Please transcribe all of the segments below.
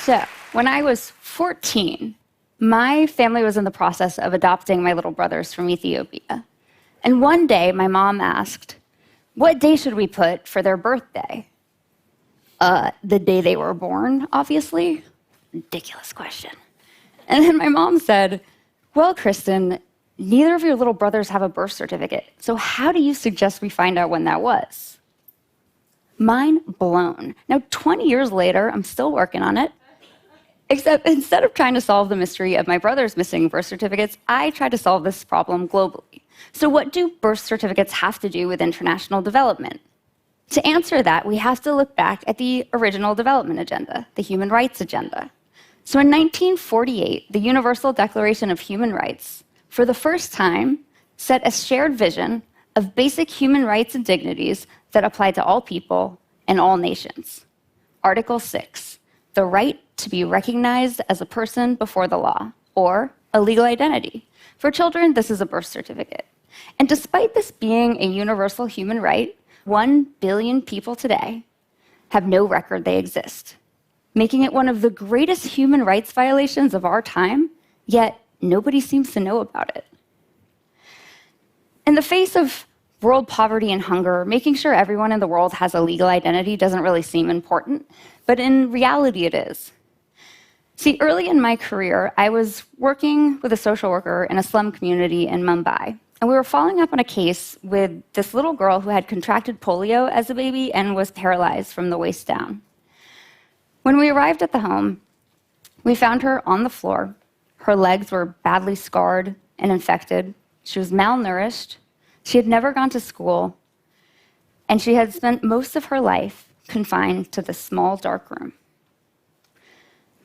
So, when I was 14, my family was in the process of adopting my little brothers from Ethiopia. And one day, my mom asked, what day should we put for their birthday? The day they were born, obviously. Ridiculous question. And then my mom said, well, Kristen, neither of your little brothers have a birth certificate, so how do you suggest we find out when that was? Mind blown. Now, 20 years later, I'm still working on it. Except instead of trying to solve the mystery of my brother's missing birth certificates, I try to solve this problem globally. So what do birth certificates have to do with international development? To answer that, we have to look back at the original development agenda, the Human Rights Agenda. So in 1948, the Universal Declaration of Human Rights, for the first time, set a shared vision of basic human rights and dignities that apply to all people and all nations. Article 6, the right to be recognized as a person before the law, or a legal identity. For children, this is a birth certificate. And despite this being a universal human right, 1 billion people today have no record they exist, making it one of the greatest human rights violations of our time, yet nobody seems to know about it. In the face of world poverty and hunger, making sure everyone in the world has a legal identity doesn't really seem important, but in reality it is. See, early in my career, I was working with a social worker in a slum community in Mumbai, and we were following up on a case with this little girl who had contracted polio as a baby and was paralyzed from the waist down. When we arrived at the home, we found her on the floor. Her legs were badly scarred and infected. She was malnourished. She had never gone to school, and she had spent most of her life confined to this small, dark room.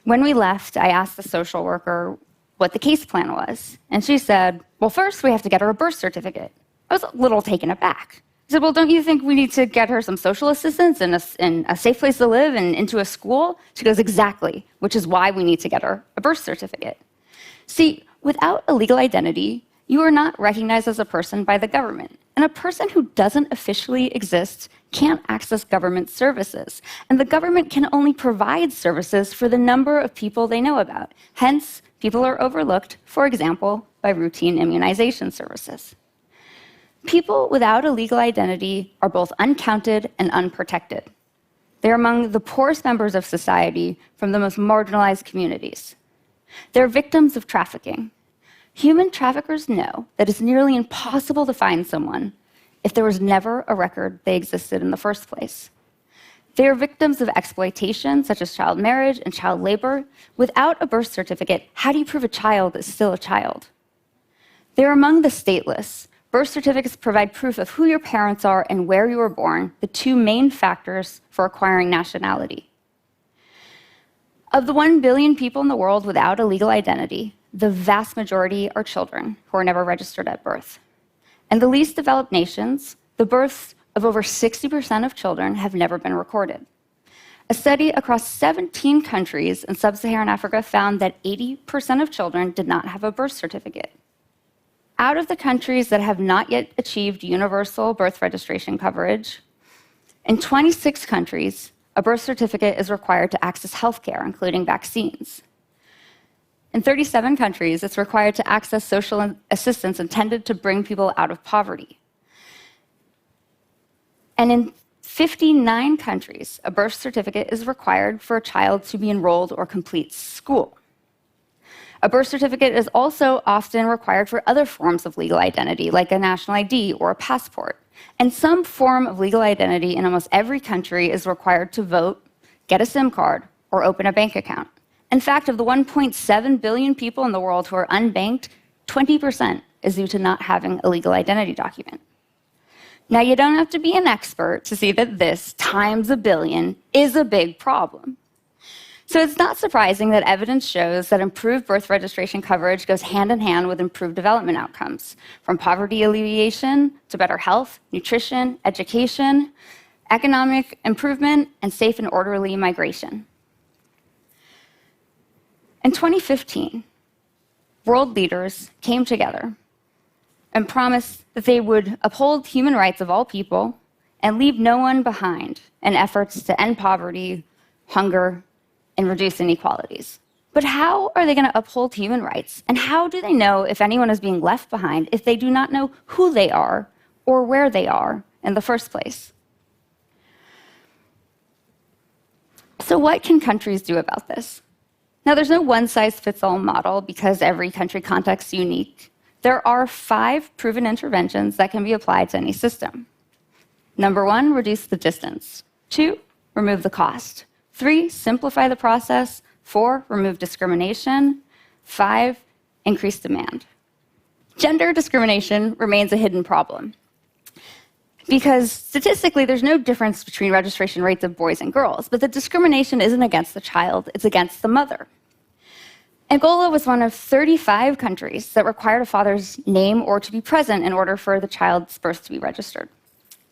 When we left, I asked the social worker what the case plan was, and she said, well, first we have to get her a birth certificate. I was a little taken aback. I said, well, don't you think we need to get her some social assistance and a safe place to live and into a school? She goes, exactly, which is why we need to get her a birth certificate. See, without a legal identity, you are not recognized as a person by the government. And a person who doesn't officially exist can't access government services. And the government can only provide services for the number of people they know about. Hence, people are overlooked, for example, by routine immunization services. People without a legal identity are both uncounted and unprotected. They're among the poorest members of society from the most marginalized communities. They're victims of trafficking. Human traffickers know that it's nearly impossible to find someone if there was never a record they existed in the first place. They are victims of exploitation, such as child marriage and child labor. Without a birth certificate, how do you prove a child is still a child? They're among the stateless. Birth certificates provide proof of who your parents are and where you were born, the two main factors for acquiring nationality. Of the 1 billion people in the world without a legal identity, the vast majority are children who are never registered at birth. In the least developed nations, the births of over 60% of children have never been recorded. A study across 17 countries in sub-Saharan Africa found that 80% of children did not have a birth certificate. Out of the countries that have not yet achieved universal birth registration coverage, in 26 countries, a birth certificate is required to access healthcare, including vaccines. In 37 countries, it's required to access social assistance intended to bring people out of poverty. And in 59 countries, a birth certificate is required for a child to be enrolled or complete school. A birth certificate is also often required for other forms of legal identity, like a national ID or a passport. And some form of legal identity in almost every country is required to vote, get a SIM card, or open a bank account. In fact, of the 1.7 billion people in the world who are unbanked, 20% is due to not having a legal identity document. Now, you don't have to be an expert to see that this, times a billion, is a big problem. So it's not surprising that evidence shows that improved birth registration coverage goes hand in hand with improved development outcomes, from poverty alleviation to better health, nutrition, education, economic improvement, and safe and orderly migration. In 2015, world leaders came together and promised that they would uphold human rights of all people and leave no one behind in efforts to end poverty, hunger, and reduce inequalities. But how are they going to uphold human rights? And how do they know if anyone is being left behind if they do not know who they are or where they are in the first place? So what can countries do about this? Now, there's no one-size-fits-all model because every country context is unique. There are 5 proven interventions that can be applied to any system. Number 1, reduce the distance. 2, remove the cost. 3, simplify the process. 4, remove discrimination. 5, increase demand. Gender discrimination remains a hidden problem because statistically there's no difference between registration rates of boys and girls, but the discrimination isn't against the child, it's against the mother. Angola was one of 35 countries that required a father's name or to be present in order for the child's birth to be registered.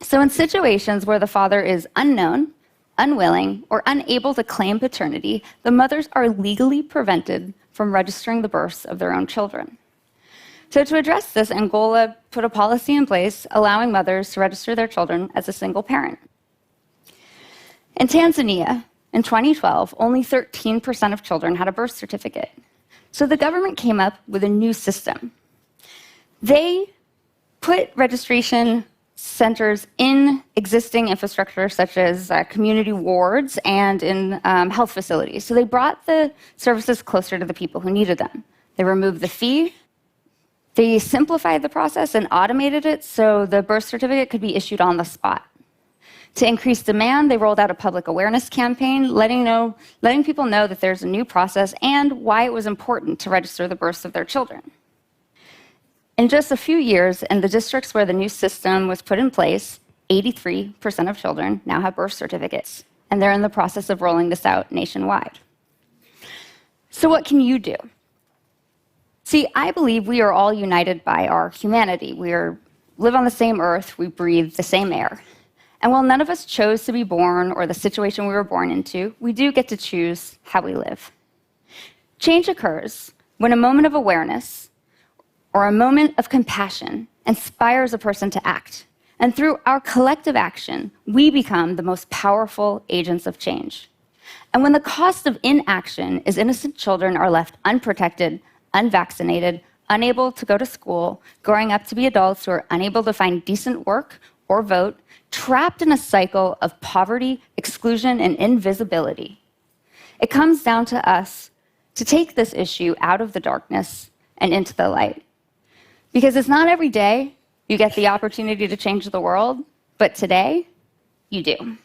So in situations where the father is unknown, unwilling, or unable to claim paternity, the mothers are legally prevented from registering the births of their own children. So to address this, Angola put a policy in place allowing mothers to register their children as a single parent. In Tanzania, in 2012, only 13% of children had a birth certificate. So the government came up with a new system. They put registration centers in existing infrastructure, such as community wards and in health facilities. So they brought the services closer to the people who needed them. They removed the fee. They simplified the process and automated it so the birth certificate could be issued on the spot. To increase demand, they rolled out a public awareness campaign, letting people know that there's a new process and why it was important to register the births of their children. In just a few years, in the districts where the new system was put in place, 83% of children now have birth certificates, and they're in the process of rolling this out nationwide. So what can you do? See, I believe we are all united by our humanity. We live on the same earth, we breathe the same air. And while none of us chose to be born or the situation we were born into, we do get to choose how we live. Change occurs when a moment of awareness or a moment of compassion inspires a person to act. And through our collective action, we become the most powerful agents of change. And when the cost of inaction is innocent children are left unprotected, unvaccinated, unable to go to school, growing up to be adults who are unable to find decent work or vote, trapped in a cycle of poverty, exclusion, and invisibility. It comes down to us to take this issue out of the darkness and into the light. Because it's not every day you get the opportunity to change the world, but today, you do.